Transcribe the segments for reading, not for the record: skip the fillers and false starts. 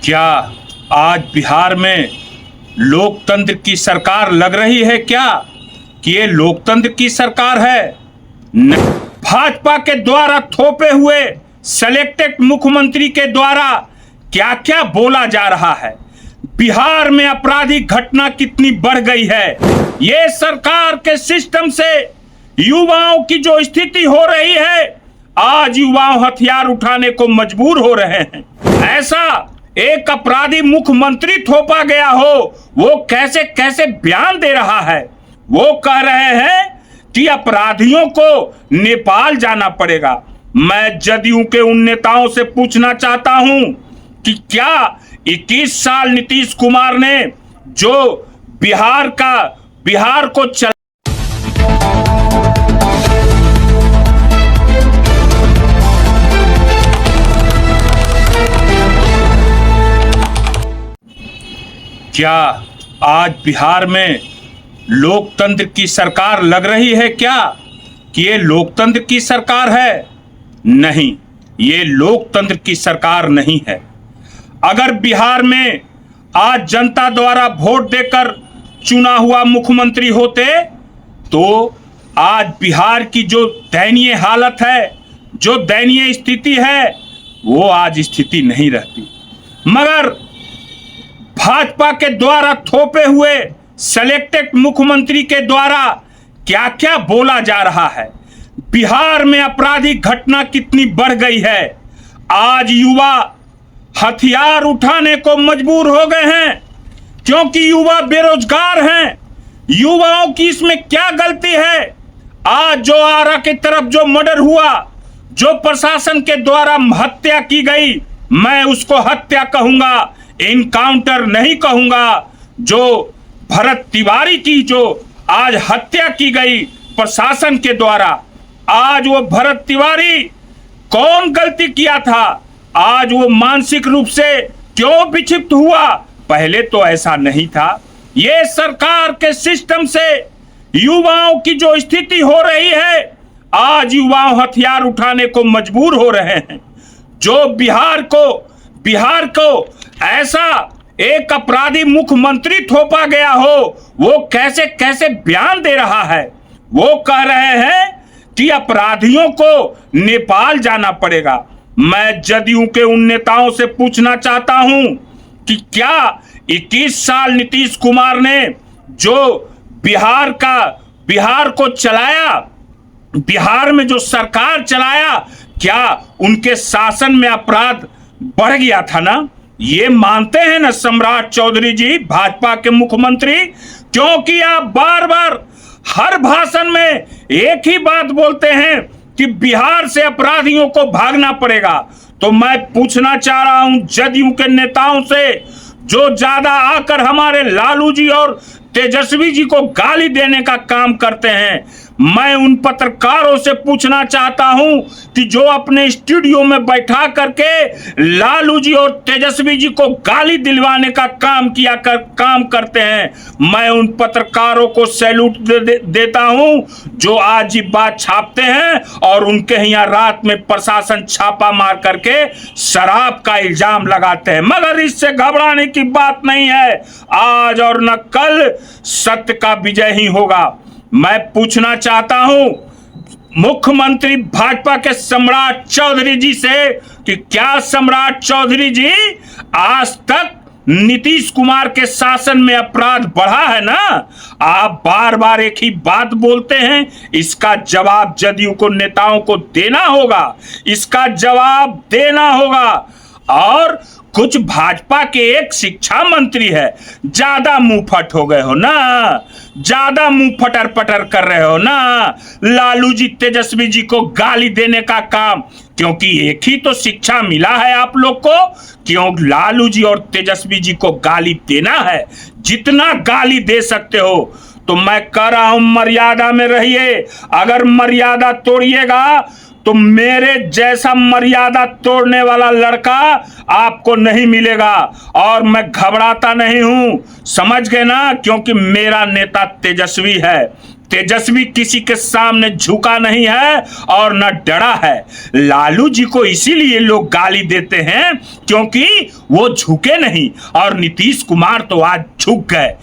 क्या आज बिहार में लोकतंत्र की सरकार लग रही है क्या कि ये लोकतंत्र की सरकार है? भाजपा के द्वारा थोपे हुए सिलेक्टेड मुख्यमंत्री के द्वारा क्या क्या बोला जा रहा है, बिहार में आपराधिक घटना कितनी बढ़ गई है, ये सरकार के सिस्टम से युवाओं की जो स्थिति हो रही है, आज युवाओं हथियार उठाने को मजबूर हो रहे हैं। ऐसा एक अपराधी मुख्यमंत्री थोपा गया हो, वो कैसे कैसे बयान दे रहा है। वो कह रहे हैं कि अपराधियों को नेपाल जाना पड़ेगा। मैं जदयू के उन नेताओं से पूछना चाहता हूं कि क्या 21 साल नीतीश कुमार ने जो बिहार को क्या आज बिहार में लोकतंत्र की सरकार लग रही है क्या कि ये लोकतंत्र की सरकार है? नहीं, ये लोकतंत्र की सरकार नहीं है। अगर बिहार में आज जनता द्वारा वोट देकर चुना हुआ मुख्यमंत्री होते तो आज बिहार की जो दयनीय हालत है, जो दयनीय स्थिति है, वो आज स्थिति नहीं रहती। मगर भाजपा के द्वारा थोपे हुए सिलेक्टेड मुख्यमंत्री के द्वारा क्या क्या बोला जा रहा है, बिहार में आपराधिक घटना कितनी बढ़ गई है, आज युवा हथियार उठाने को मजबूर हो गए हैं क्योंकि युवा बेरोजगार हैं। युवाओं की इसमें क्या गलती है? आज जो आरा की तरफ जो मर्डर हुआ, जो प्रशासन के द्वारा हत्या की गई, मैं उसको हत्या कहूंगा, इनकाउंटर नहीं कहूंगा। जो भरत तिवारी की जो आज हत्या की गई प्रशासन के द्वारा, आज वो भरत तिवारी कौन गलती किया था? आज वो मानसिक रूप से क्यों विक्षिप्त हुआ? पहले तो ऐसा नहीं था। ये सरकार के सिस्टम से युवाओं की जो स्थिति हो रही है, आज युवाओं हथियार उठाने को मजबूर हो रहे हैं। जो बिहार को ऐसा एक अपराधी मुख्यमंत्री थोपा गया हो, वो कैसे कैसे बयान दे रहा है। वो कह रहे हैं कि अपराधियों को नेपाल जाना पड़ेगा। मैं जदयू के उन नेताओं से पूछना चाहता हूं कि क्या 21 साल नीतीश कुमार ने जो बिहार को चलाया, बिहार में जो सरकार चलाया, क्या उनके शासन में अपराध बढ़ गया था ना? ये मानते हैं ना सम्राट चौधरी जी, भाजपा के मुख्यमंत्री? क्योंकि आप बार बार हर भाषण में एक ही बात बोलते हैं कि बिहार से अपराधियों को भागना पड़ेगा। तो मैं पूछना चाह रहा हूं जदयू के नेताओं से, जो ज्यादा आकर हमारे लालू जी और तेजस्वी जी को गाली देने का काम करते हैं, मैं उन पत्रकारों से पूछना चाहता हूं कि जो अपने स्टूडियो में बैठा करके लालू जी और तेजस्वी जी को गाली दिलवाने का काम करते हैं, मैं उन पत्रकारों को सैल्यूट देता हूं जो आज ये बात छापते हैं और उनके यहाँ रात में प्रशासन छापा मार करके शराब का इल्जाम लगाते हैं। मगर इससे घबराने की बात नहीं है, आज और न कल सत्य का विजय ही होगा। मैं पूछना चाहता हूं मुख्यमंत्री भाजपा के सम्राट चौधरी जी से कि क्या सम्राट चौधरी जी आज तक नीतीश कुमार के शासन में अपराध बढ़ा है ना? आप बार बार एक ही बात बोलते हैं, इसका जवाब जदयू को नेताओं को देना होगा, इसका जवाब देना होगा। और कुछ भाजपा के एक शिक्षा मंत्री है, ज्यादा मुंह फट हो गए हो ना, ज्यादा मुंह फटर पटर कर रहे हो ना लालू जी तेजस्वी जी को गाली देने का काम, क्योंकि एक ही तो शिक्षा मिला है आप लोग को, क्यों लालू जी और तेजस्वी जी को गाली देना है। जितना गाली दे सकते हो। तो मैं कह रहा हूं मर्यादा में रहिए, अगर मर्यादा तोड़िएगा तो मेरे जैसा मर्यादा तोड़ने वाला लड़का आपको नहीं मिलेगा। और मैं घबराता नहीं हूं, समझ गए ना, क्योंकि मेरा नेता तेजस्वी है, तेजस्वी किसी के सामने झुका नहीं है और न डरा है। लालू जी को इसीलिए लोग गाली देते हैं क्योंकि वो झुके नहीं, और नीतीश कुमार तो आज झुक गए।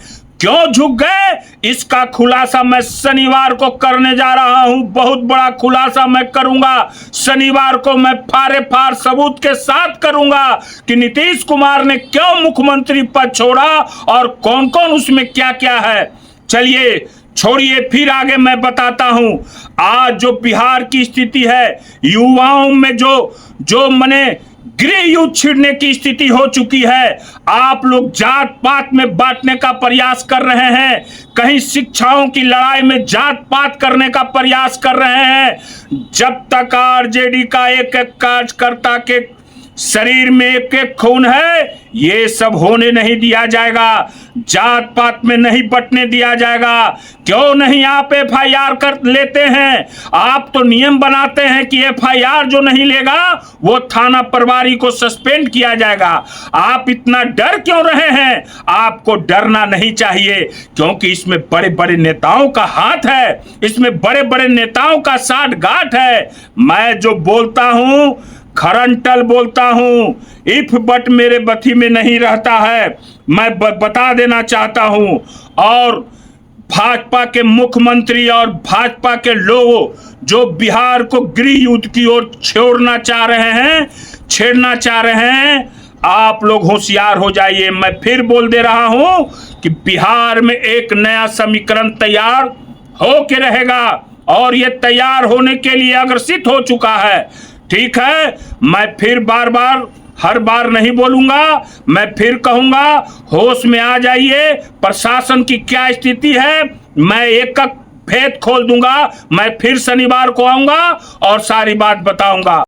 क्यों झुक गए इसका खुलासा मैं शनिवार को करने जा रहा हूं। बहुत बड़ा खुलासा मैं करूंगा शनिवार को। मैं फारे फार सबूत के साथ करूंगा कि नीतीश कुमार ने क्यों मुख्यमंत्री पद छोड़ा और कौन कौन उसमें क्या क्या है। चलिए छोड़िए, फिर आगे मैं बताता हूं। आज जो बिहार की स्थिति है, युवाओं में जो मने गृह युद्ध छिड़ने की स्थिति हो चुकी है। आप लोग जात पात में बांटने का प्रयास कर रहे हैं, कहीं शिक्षाओं की लड़ाई में जात पात करने का प्रयास कर रहे हैं। जब तक आरजेडी का एक एक कार्यकर्ता के शरीर में एक एक खून है, ये सब होने नहीं दिया जाएगा। जात पात में नहीं बंटने दिया जाएगा। क्यों नहीं आप एफआईआर कर लेते हैं? आप तो नियम बनाते हैं कि एफआईआर जो नहीं लेगा वो थाना प्रभारी को सस्पेंड किया जाएगा। आप इतना डर क्यों रहे हैं? आपको डरना नहीं चाहिए, क्योंकि इसमें बड़े बड़े नेताओं का हाथ है, इसमें बड़े बड़े नेताओं का साठ गांठ है। मैं जो बोलता हूं खरंटल बोलता हूं, इफ बट मेरे बथी में नहीं रहता है। मैं बता देना चाहता हूं। और भाजपा के मुख्यमंत्री और भाजपा के लोग जो बिहार को गृह युद्ध की ओर छेड़ना चाह रहे हैं, आप लोग होशियार हो जाइए। मैं फिर बोल दे रहा हूं कि बिहार में एक नया समीकरण तैयार हो के रहेगा, और ये तैयार होने के लिए अग्रसित हो चुका है। ठीक है, मैं फिर हर बार नहीं बोलूंगा, मैं फिर कहूंगा होश में आ जाइए। प्रशासन की क्या स्थिति है मैं एक भेद खोल दूंगा। मैं फिर शनिवार को आऊंगा और सारी बात बताऊंगा।